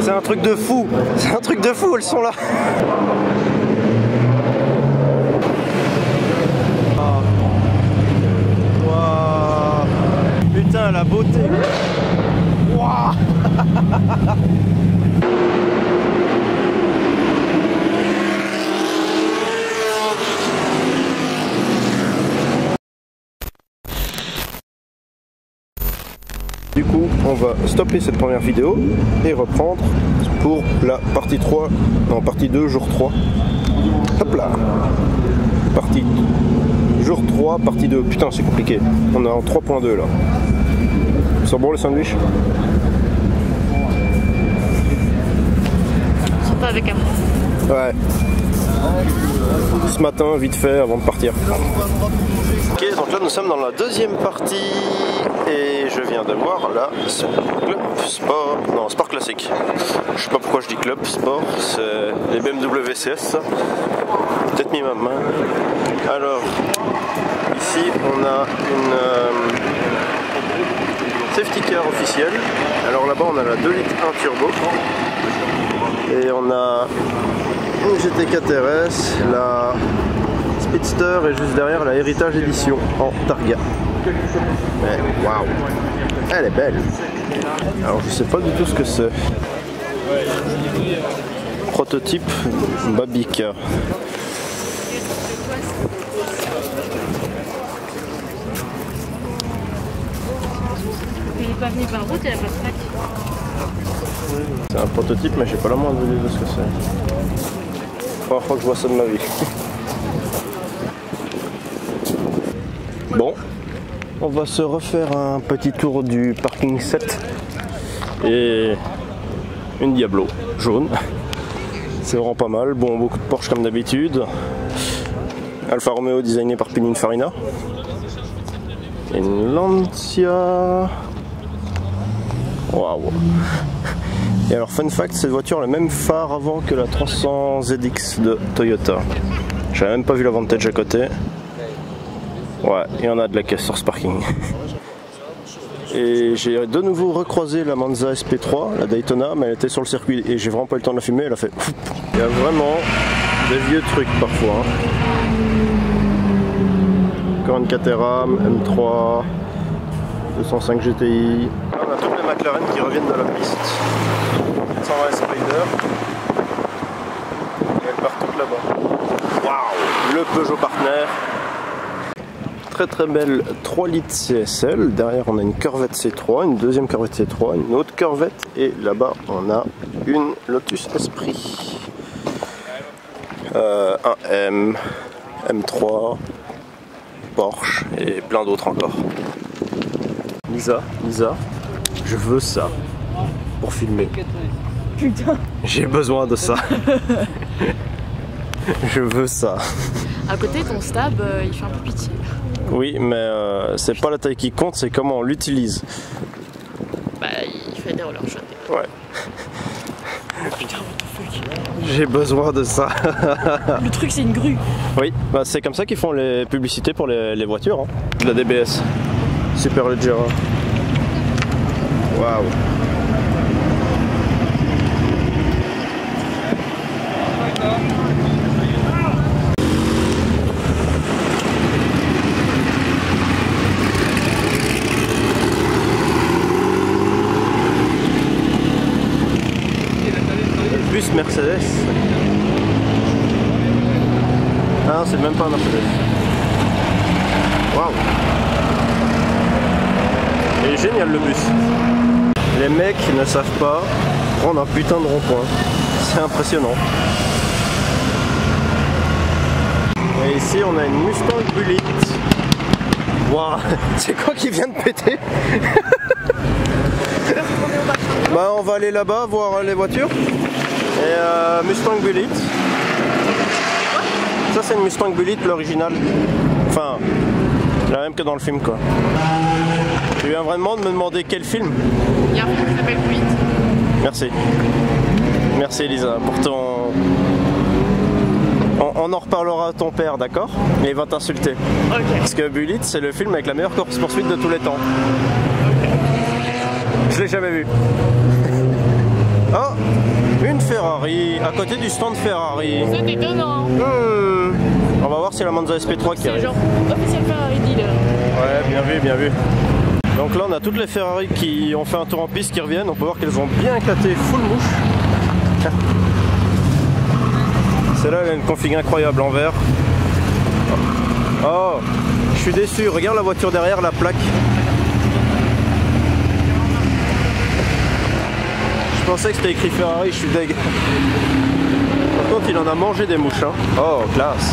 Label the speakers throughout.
Speaker 1: C'est un truc de fou. C'est un truc de fou, elles sont là. Wow. Putain, la beauté. Wow. Du coup, on va stopper cette première vidéo et reprendre pour la partie 3, non, partie 2, jour 3. Hop là. Partie jour 3, partie 2. Putain, c'est compliqué. On est en 3.2 là. C'est bon le sandwich?
Speaker 2: C'est pas avec un.
Speaker 1: Ouais. Ce matin, vite fait, avant de partir. Ok, donc là nous sommes dans la deuxième partie et je viens de voir là club sport, non sport classique. Je sais pas pourquoi je dis club sport, c'est les BMW CS ça. Peut-être mis ma main. Alors ici on a une safety car officielle. Alors là-bas on a la 2 litres 1 turbo et on a une GT4 RS, la Speedster et juste derrière la Héritage Edition en Targa. Waouh, elle est belle. Alors je sais pas du tout ce que c'est. Prototype Babica.
Speaker 2: Il n'est pas venu par route, elle a pas de plaque.
Speaker 1: C'est un prototype mais j'ai pas la moindre idée de ce que c'est. Première fois que je vois ça de ma vie. Bon, on va se refaire un petit tour du parking 7 et une Diablo jaune. C'est vraiment pas mal. Bon, beaucoup de Porsche comme d'habitude. Alfa Romeo designé par Pininfarina. Une Lancia. Waouh. Et alors fun fact, cette voiture a le même phare avant que la 300 ZX de Toyota. J'avais même pas vu la Vantage à côté. Ouais, et on a de la caisse sur ce parking. Et j'ai de nouveau recroisé la Monza SP3, la Daytona, mais elle était sur le circuit et j'ai vraiment pas eu le temps de la filmer, elle a fait... Il y a vraiment des vieux trucs parfois. Encore une Caterham, M3, 205 GTI. On a toutes les McLaren qui reviennent de la piste. 120 Spider. Et elles partent toutes là-bas. Waouh, le Peugeot Partner. Très très belle 3 litres CSL. Derrière on a une Corvette C3, une deuxième Corvette C3, une autre Corvette et là-bas on a une Lotus Esprit. Un M, M3, Porsche et plein d'autres encore. Lisa, je veux ça pour filmer.
Speaker 2: Putain.
Speaker 1: J'ai besoin de ça. Je veux ça.
Speaker 2: À côté, ton stab, il fait un peu pitié.
Speaker 1: Oui, mais c'est pas la taille qui compte, c'est comment on l'utilise.
Speaker 2: Bah, il fait des roller shots.
Speaker 1: Ouais. Putain, j'ai besoin de ça.
Speaker 2: Le truc, c'est une grue.
Speaker 1: Oui, bah, c'est comme ça qu'ils font les publicités pour les voitures. Hein. De la DBS. Super Leggera. Waouh. Bus Mercedes. Ah non, c'est même pas un Mercedes. Waouh. Il est génial le bus. Les mecs ne savent pas prendre un putain de rond-point. C'est impressionnant. Et ici on a une Mustang Bullitt. Waouh. C'est quoi qui vient de péter? Bah on va aller là-bas voir les voitures. Et Mustang Bullitt. Ça c'est une Mustang Bullitt, l'original. Enfin, la même que dans le film quoi. Tu viens vraiment de me demander quel film?
Speaker 2: Il y a un film qui s'appelle Bullitt.
Speaker 1: Merci. Merci Elisa pour ton... On en reparlera à ton père, d'accord? Mais il va t'insulter.
Speaker 2: Ok.
Speaker 1: Parce que Bullitt c'est le film avec la meilleure course-poursuite de tous les temps.
Speaker 2: Ok.
Speaker 1: Je l'ai jamais vu. Oh! Une Ferrari, à côté du stand Ferrari.
Speaker 2: C'est étonnant.
Speaker 1: On va voir si la Monza SP3 qui
Speaker 2: C'est
Speaker 1: arrive.
Speaker 2: genre officiel Ferrari dealer.
Speaker 1: Ouais, bien vu, bien vu. Donc là on a toutes les Ferrari qui ont fait un tour en piste qui reviennent. On peut voir qu'elles ont bien éclaté full mouche. Celle-là elle a une config incroyable en vert. Oh, je suis déçu. Regarde la voiture derrière, la plaque. Je pensais que c'était écrit Ferrari, je suis deg. Par contre il en a mangé des mouches. Hein. Oh, classe.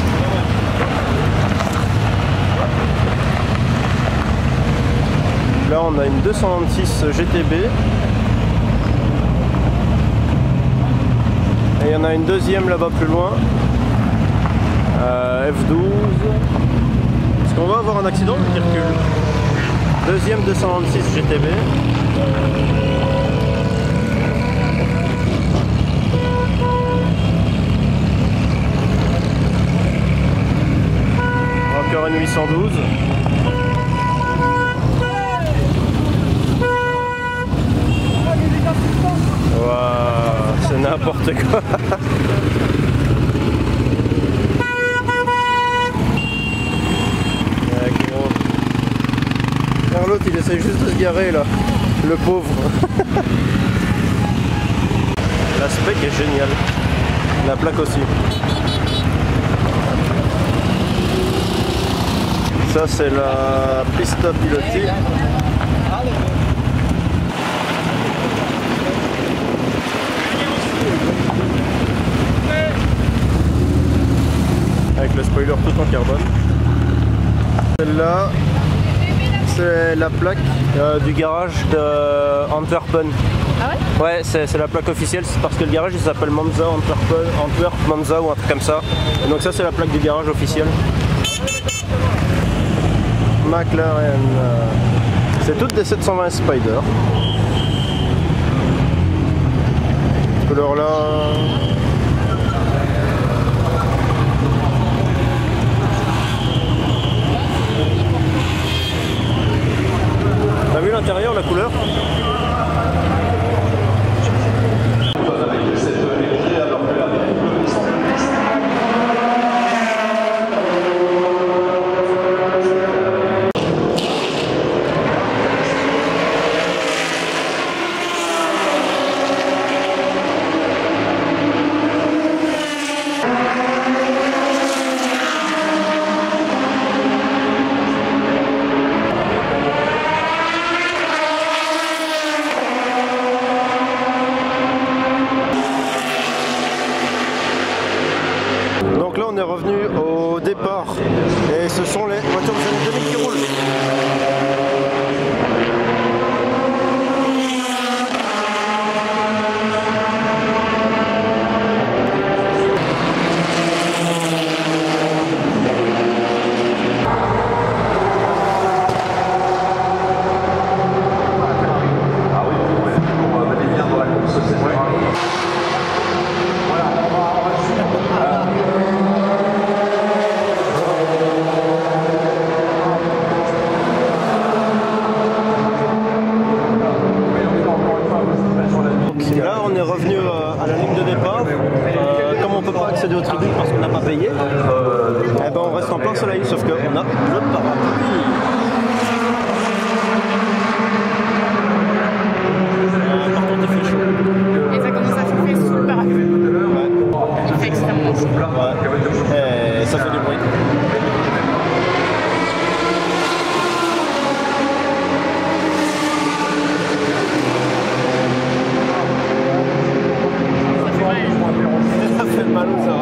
Speaker 1: Là on a une 226 GTB. Et il y en a une deuxième là-bas plus loin. F12. Est-ce qu'on va avoir un accident qui recule? Deuxième 226 GTB. Encore une 812. Waouh, c'est n'importe quoi. L'autre il essaie juste de se garer là, le pauvre. La spec est géniale, la plaque aussi. Ça c'est la pista pilotée. Avec le spoiler tout en carbone. Celle-là, c'est la plaque du garage de Antwerpen.
Speaker 2: Ah ouais?
Speaker 1: Ouais, c'est la plaque officielle, c'est parce que le garage il s'appelle Monza, Antwerp, Monza ou un truc comme ça. Et donc ça c'est la plaque du garage officiel. McLaren, c'est toutes des 720 Spider. Cette couleur là. T'as vu l'intérieur, la couleur? Donc là on est revenu au départ et ce sont les voitures des années 2000 qui roulent. Là on est revenu à la ligne de départ. Comme on ne peut pas accéder aux tribunes parce qu'on n'a pas payé, eh ben on reste en plein soleil, sauf qu'on a le parapluie. Par contre il fait chaud.
Speaker 2: Et ça commence à chauffer sous le parapluie.
Speaker 1: Ouais.
Speaker 2: Il fait extrêmement chaud.
Speaker 1: Ouais. Et ça fait du bruit. Ça fait mal, ça va.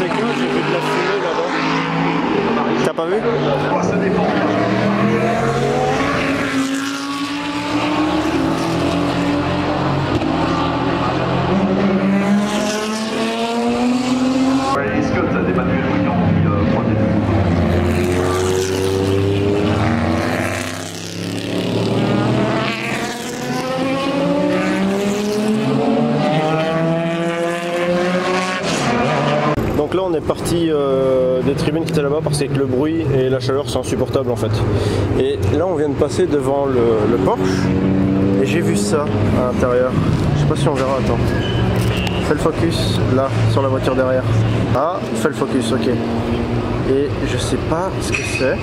Speaker 1: avec moi, j'ai vu de la fumée là-bas. T'as pas vu?
Speaker 3: Scott a d'Emmanuel Bouillon qui prend des buts.
Speaker 1: Donc là on est parti des tribunes qui étaient là-bas parce que le bruit et la chaleur c'est insupportable en fait. Et là on vient de passer devant le Porsche et j'ai vu ça à l'intérieur. Je sais pas si on verra, attends. Fais le focus là sur la voiture derrière. Ah, fais le focus, ok. Et je sais pas ce que c'est.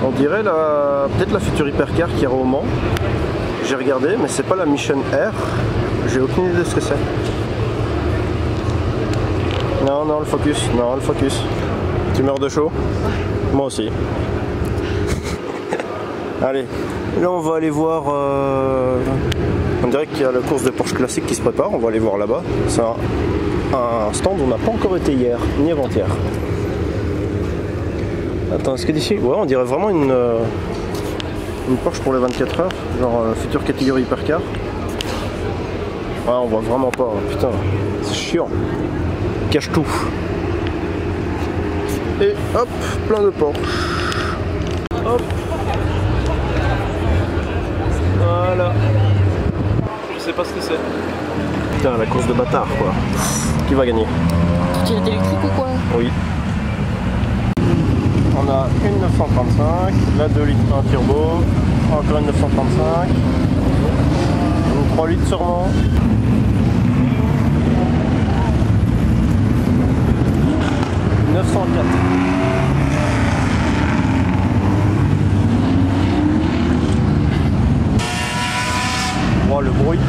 Speaker 1: On dirait peut-être la future hypercar qui est au Mans. J'ai regardé mais c'est pas la Mission R. J'ai aucune idée de ce que c'est. Non, non, le focus, non, le focus. Tu meurs de chaud? Moi aussi. Allez, là on va aller voir... On dirait qu'il y a la course de Porsche classique qui se prépare, on va aller voir là-bas. C'est un stand où on n'a pas encore été hier, ni avant-hier. Attends, est-ce que d'ici... Ouais, on dirait vraiment une Porsche pour les 24 heures, genre future catégorie hypercar. Ouais, on voit vraiment pas, putain, c'est chiant. Cache tout. Et hop, plein de Porsche. Hop. Voilà. Je sais pas ce que c'est. Putain, la course de bâtard quoi. Qui va gagner?
Speaker 2: Tu es électrique ou quoi?
Speaker 1: Oui. On a une 935, la 2 litres 1 turbo, encore une 935, une 3 litres sûrement. Oh le bruit.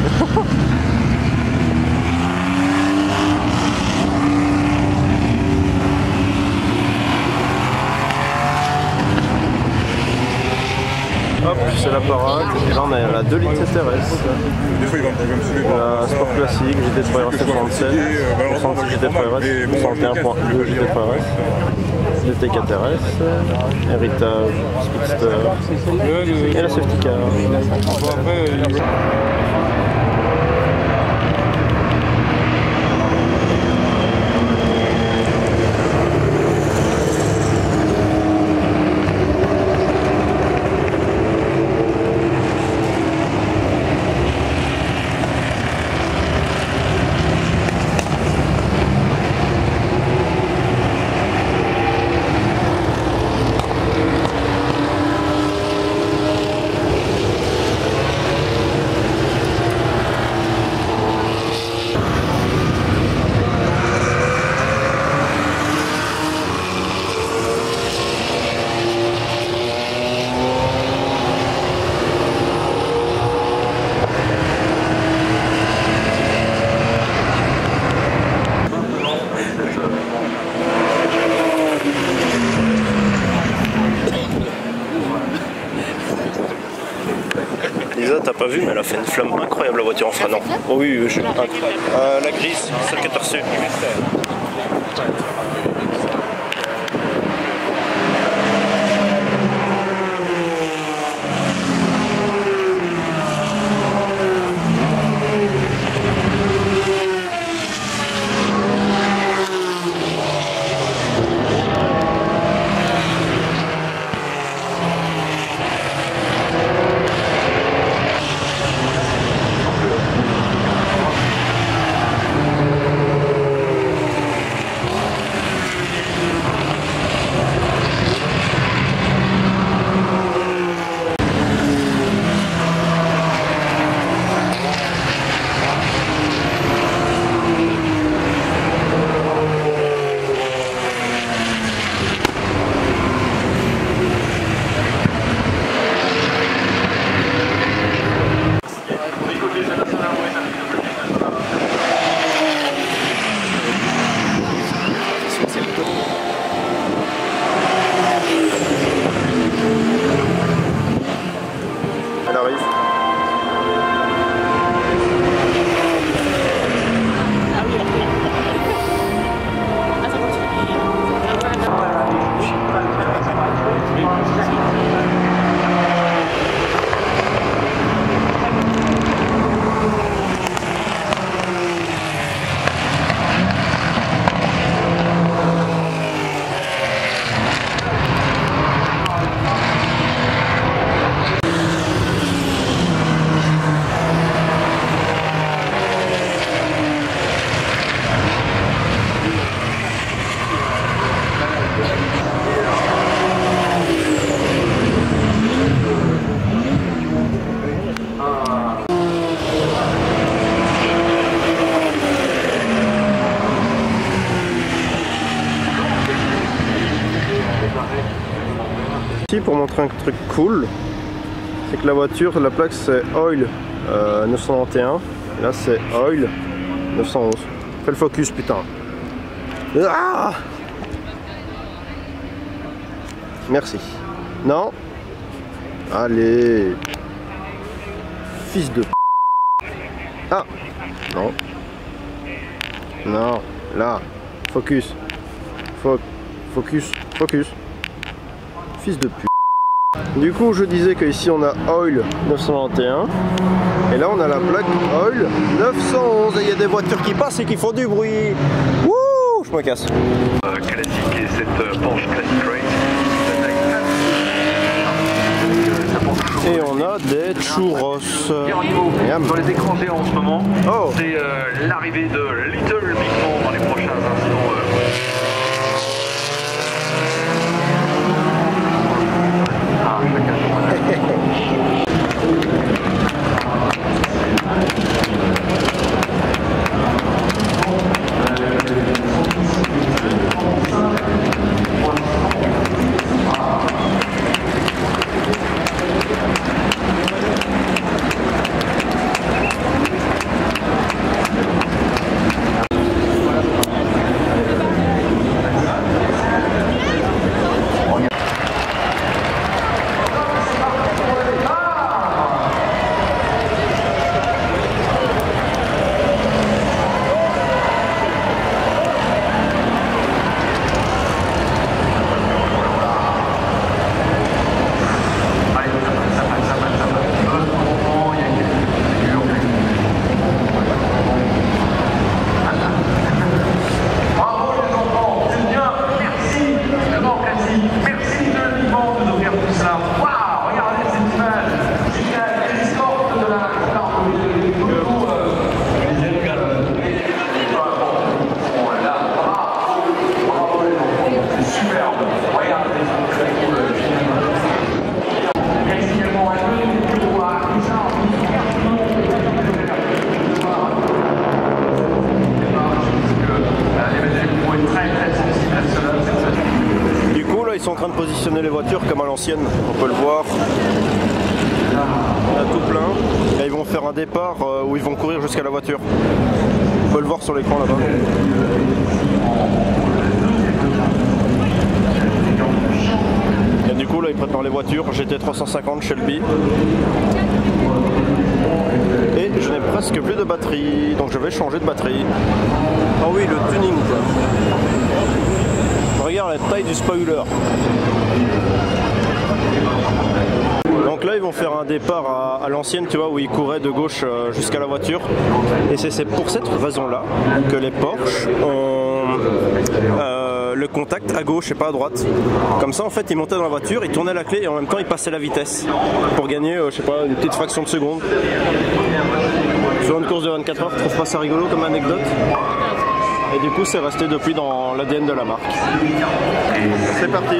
Speaker 1: Hop, c'est la parade. Et là on a la 2 litres CTRS. La Sport classique, GT 3RS 797, 66 GT 3RS, 61.2 GT 3RS, GT 4RS, Héritage, Speedster et la Safety Car. Lisa, t'as pas vu, mais elle a fait une flamme incroyable la voiture en freinant. Oh oui, incroyable. La grise, celle que t'as reçue. aussi pour montrer un truc cool. C'est que la voiture, la plaque c'est Oil 991. Et là c'est Oil 911. Fais le focus putain. Ah, merci. Non. Allez. Fils de... Ah. Non. Non. Là. Focus. Focus. Focus. Fils de pute. Du coup, je disais qu'ici on a Oil 991. Et là, on a la plaque Oil 911. Et il y a des voitures qui passent et qui font du bruit. Wouh, je me casse.
Speaker 3: Classique et cette Porsche Classic Race.
Speaker 1: Et on a des churros.
Speaker 3: Dans les écrans géants en ce moment,
Speaker 1: oh.
Speaker 3: C'est l'arrivée de Little Big Man dans les prochains instants.
Speaker 1: Ils sont en train de positionner les voitures comme à l'ancienne, on peut le voir. Il y a tout plein. Et ils vont faire un départ où ils vont courir jusqu'à la voiture. On peut le voir sur l'écran là-bas. Et du coup là ils préparent les voitures GT350 Shelby. Et je n'ai presque plus de batterie, donc je vais changer de batterie. Ah oui, le tuning quoi. Regarde la taille du spoiler. Donc là ils vont faire un départ à l'ancienne, tu vois, où ils couraient de gauche jusqu'à la voiture. Et c'est pour cette raison là que les Porsche ont le contact à gauche et pas à droite. Comme ça en fait ils montaient dans la voiture, ils tournaient la clé et en même temps ils passaient la vitesse pour gagner je sais pas, une petite fraction de seconde. Sur une course de 24 heures, je trouve pas ça rigolo comme anecdote. Et du coup c'est resté depuis dans l'ADN de la marque. C'est parti.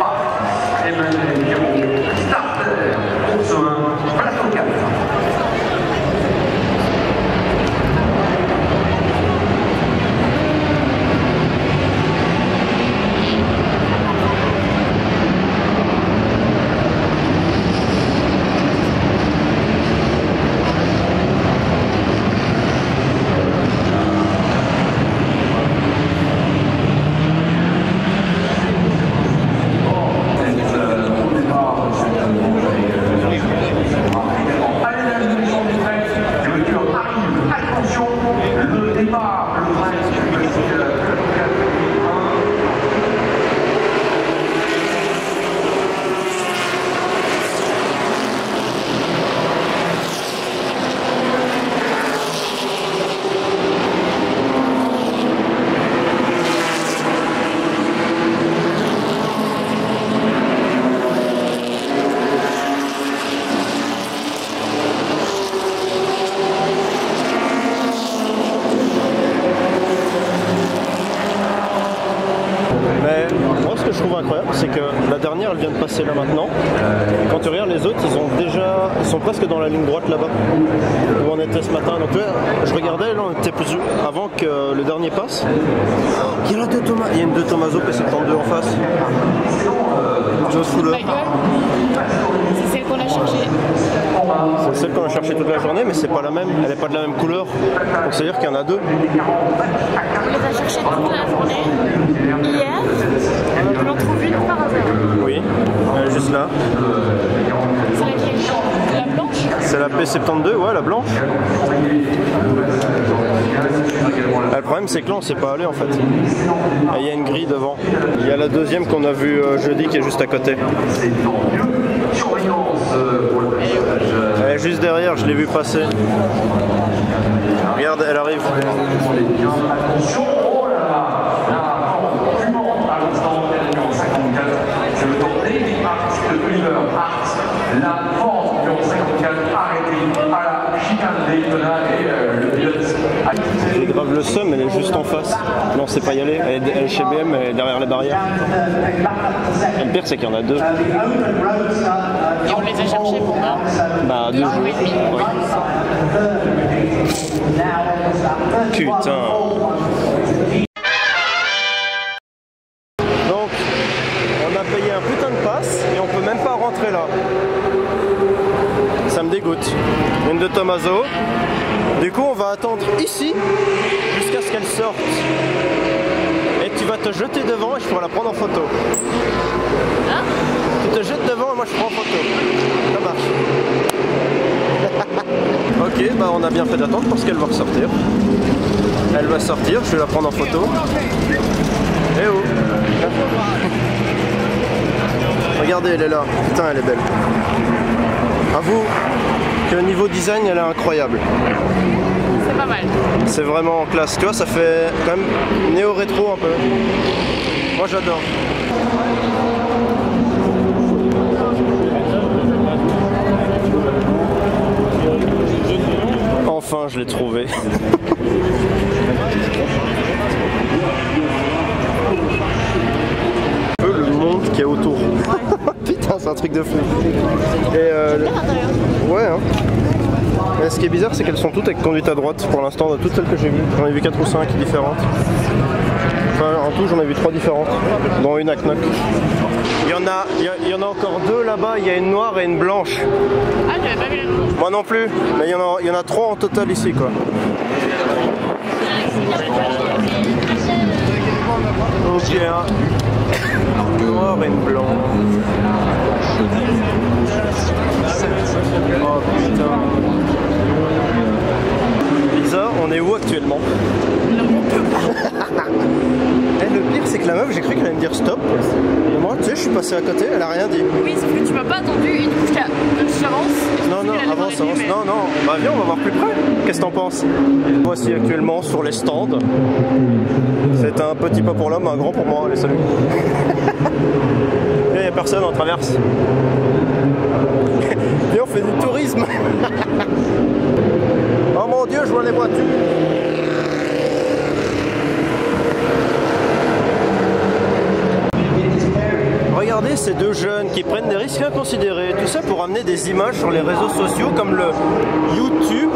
Speaker 1: que je trouve incroyable, c'est que la dernière, elle vient de passer là maintenant. Quand tu regardes les autres, ils sont presque dans la ligne droite là-bas, où on était ce matin. Donc là, je regardais, là on était plus avant que le dernier passe. Il y a une 2 Tomaso P72 en face.
Speaker 2: Ma gueule, c'est celle qu'on a cherchée.
Speaker 1: C'est celle qu'on a cherchée toute la journée, mais c'est pas la même. Elle n'est pas de la même couleur. Donc c'est à dire qu'il y en a 2.
Speaker 2: On les a cherchées toute la journée. Hier, on en trouve une par hasard.
Speaker 1: Oui, elle est juste là.
Speaker 2: C'est laquelle? La blanche?
Speaker 1: C'est la P72, ouais, la blanche. Le problème, c'est que là, on sait pas aller en fait. Et il y a une grille devant. Il y a la deuxième qu'on a vue jeudi qui est juste à côté. Elle est juste derrière, je l'ai vue passer. Regarde, elle arrive.
Speaker 4: La force numéro 54 arrêtée à la chicane Daytona et le pilote.
Speaker 1: J'ai grave le seum, elle est juste en face. Non, c'est pas y aller. Elle est chez BM, elle est derrière les barrières. Et le pire, c'est qu'il y en a 2.
Speaker 2: Et on les a cherchées pour moi.
Speaker 1: Bah, 2 jours. Oui. Putain. Donc, on a payé un putain de passe et on peut même pas rentrer là. Ça me dégoûte. Une de Tomaso. Du coup, on va attendre ici jusqu'à ce qu'elle sorte. Et tu vas te jeter devant et je pourrai la prendre en photo.
Speaker 2: Hein?
Speaker 1: Tu te jettes devant et moi je prends en photo. Ça marche. Ok, bah on a bien fait d'attendre parce qu'elle va ressortir. Elle va sortir, je vais la prendre en photo. Eh oh! Regardez, elle est là. Putain, elle est belle. Avoue que niveau design, elle est incroyable.
Speaker 2: C'est pas mal.
Speaker 1: C'est vraiment en classe. Tu vois, ça fait quand même néo-rétro un peu. Moi, j'adore. Enfin, je l'ai trouvé. Le monde qu'il y a autour. Putain, c'est un truc de fou. Et ouais, hein. Mais ce qui est bizarre, c'est qu'elles sont toutes avec conduite à droite pour l'instant, toutes celles que j'ai vues. J'en ai vu 4 ou 5 différentes. Enfin, en tout, j'en ai vu 3 différentes, dont une à Knock. Il y en a encore 2 là-bas, il y a une noire et une blanche.
Speaker 2: Ah, j'avais pas vu la blanche.
Speaker 1: Moi non plus, mais il y en a 3 en total ici, quoi. Ok, hein. Une noire et une blanche. Oh putain. Lisa, on est où actuellement?
Speaker 2: Non, on peut pas.
Speaker 1: Le pire, c'est que la meuf, j'ai cru qu'elle allait me dire stop. Et moi, tu sais, je suis passé à côté, elle a rien dit.
Speaker 2: Oui, sauf que tu m'as pas attendu et du coup, j'avance.
Speaker 1: Non, non, avance, avance.
Speaker 2: Mais...
Speaker 1: Non, non. Bah viens, on va voir plus près. Qu'est-ce que t'en penses? Voici actuellement sur les stands. C'est un petit pas pour l'homme, un grand pour moi. Allez, salut. Il n'y a personne, on traverse. Et on fait du tourisme. Oh mon Dieu, je vois les voitures. Regardez ces 2 jeunes qui prennent des risques inconsidérés, tout ça pour amener des images sur les réseaux sociaux comme le YouTube.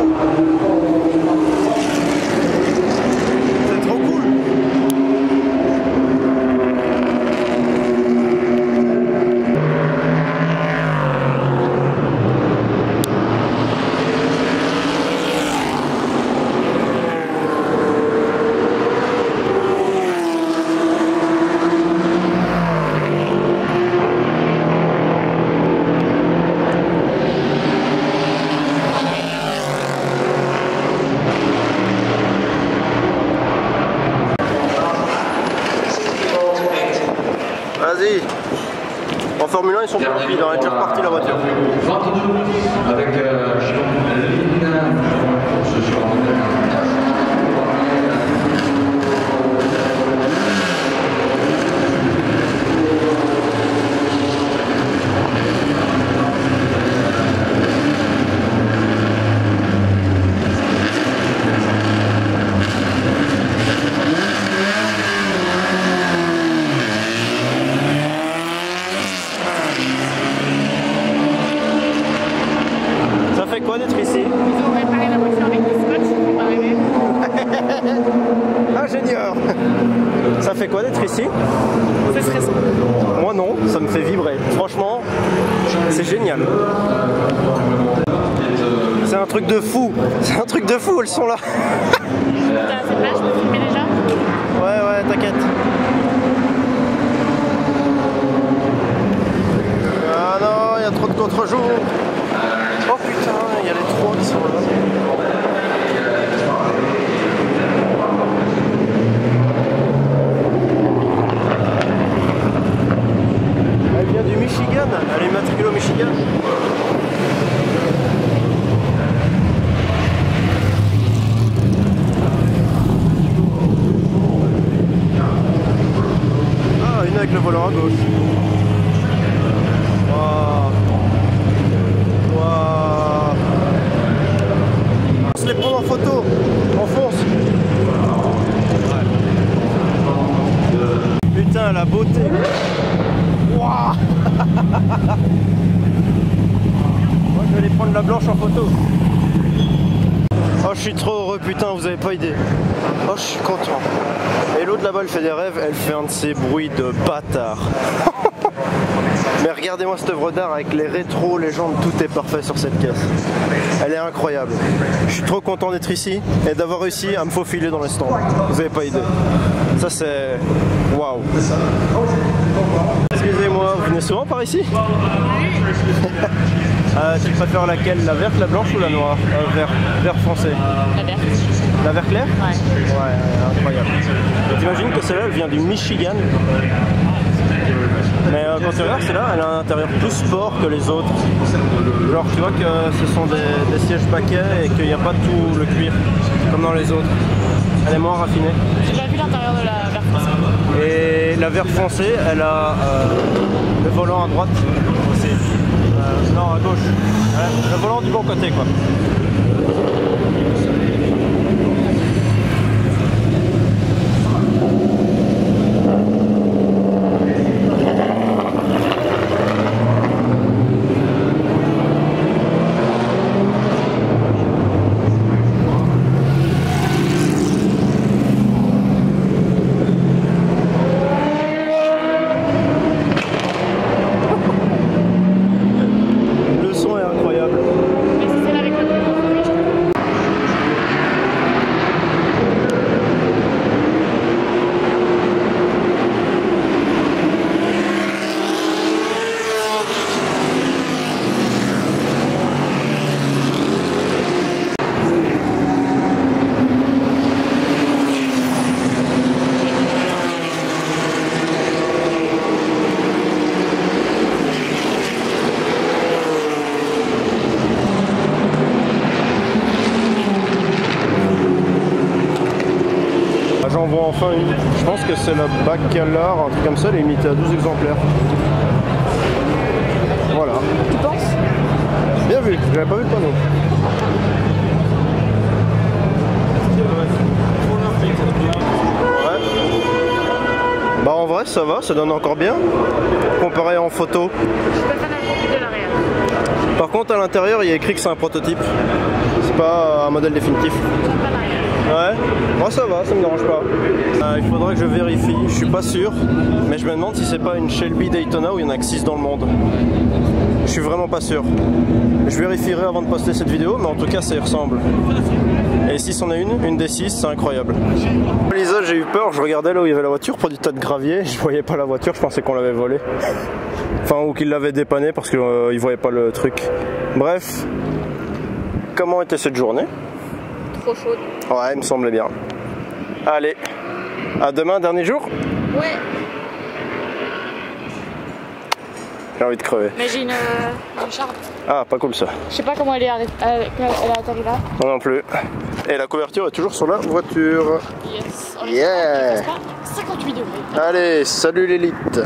Speaker 1: C'est trop cool. Vas-y. En Formule 1, ils sont plus rapides, on est déjà reparti la voiture.
Speaker 4: 22 avec
Speaker 1: pensez quoi d'être ici?
Speaker 2: C'est stressant.
Speaker 1: Moi non, ça me fait vibrer. Franchement, c'est génial. C'est un truc de fou. C'est un truc de fou, elles sont là.
Speaker 2: T'as assez de place, je peux filmer déjà?
Speaker 1: Ouais, t'inquiète. Ah non, il y a trop de contre-jours. Oh putain, il y a les trois qui sont là. Elle vient du Michigan, elle est immatriculée au Michigan. Ah, une avec le volant à gauche. Waouh. Waouh. On se les prend en photo. On fonce. Ouais. Putain, la beauté. Waouh. Moi, je vais aller prendre la blanche en photo. Oh, je suis trop heureux, putain, vous avez pas idée. Oh, je suis content. Et l'autre là-bas, elle fait des rêves, elle fait un de ces bruits de bâtard. Mais regardez-moi cette œuvre d'art avec les rétros, les jambes, tout est parfait sur cette caisse. Elle est incroyable. Je suis trop content d'être ici et d'avoir réussi à me faufiler dans les stands. Vous avez pas idée. Ça c'est... Waouh. Excusez-moi, vous venez souvent par ici? Tu préfères laquelle? La verte, la blanche ou la noire? Vert foncé.
Speaker 2: La verte.
Speaker 1: La vert clair?
Speaker 2: Ouais.
Speaker 1: Ouais, incroyable. T'imagines que celle-là, elle vient du Michigan. Mais quand tu regardes, celle-là, elle a un intérieur plus sport que les autres. Genre, tu vois que ce sont des sièges baquets et qu'il n'y a pas tout le cuir, comme dans les autres. Elle est moins raffinée.
Speaker 2: J'ai pas vu l'intérieur de la verte foncée.
Speaker 1: Et la verte foncée, elle a le volant à droite aussi. Non, à gauche. Le volant du bon côté, quoi. J'en vois enfin une. Je pense que c'est la Bacalar, un truc comme ça, elle est limitée à 12 exemplaires. Voilà.
Speaker 2: Tu penses?
Speaker 1: Bien vu, j'avais pas vu le panneau. Ouais. Bah en vrai ça va, ça donne encore bien. Comparé en photo.
Speaker 2: Je suis pas fan de l'arrière.
Speaker 1: Par contre à l'intérieur il y a écrit que c'est un prototype. C'est pas un modèle définitif.
Speaker 2: J'aime pas l'arrière.
Speaker 1: Ouais, moi ça va, ça me dérange pas. Il faudrait que je vérifie, je suis pas sûr, mais je me demande si c'est pas une Shelby Daytona où il y en a que 6 dans le monde. Je suis vraiment pas sûr. Je vérifierai avant de poster cette vidéo, mais en tout cas ça y ressemble. Et si c'en est une des 6, c'est incroyable. Lisa, j'ai eu peur, je regardais là où il y avait la voiture pour du tas de gravier, je voyais pas la voiture, je pensais qu'on l'avait volée. Enfin, ou qu'il l'avait dépannée parce qu'il voyait pas le truc. Bref, comment était cette journée?
Speaker 2: Trop chaude.
Speaker 1: Ouais, il me semblait bien. Allez, à demain, dernier jour?
Speaker 2: Ouais.
Speaker 1: J'ai envie de crever.
Speaker 2: Mais j'ai une charpe.
Speaker 1: Ah, pas cool ça.
Speaker 2: Je sais pas comment elle est atterrie là.
Speaker 1: Moi non plus. Et la couverture est toujours sur la voiture.
Speaker 2: Yes. On
Speaker 1: Yeah.
Speaker 2: est 58 degrés.
Speaker 1: Allez, salut l'élite.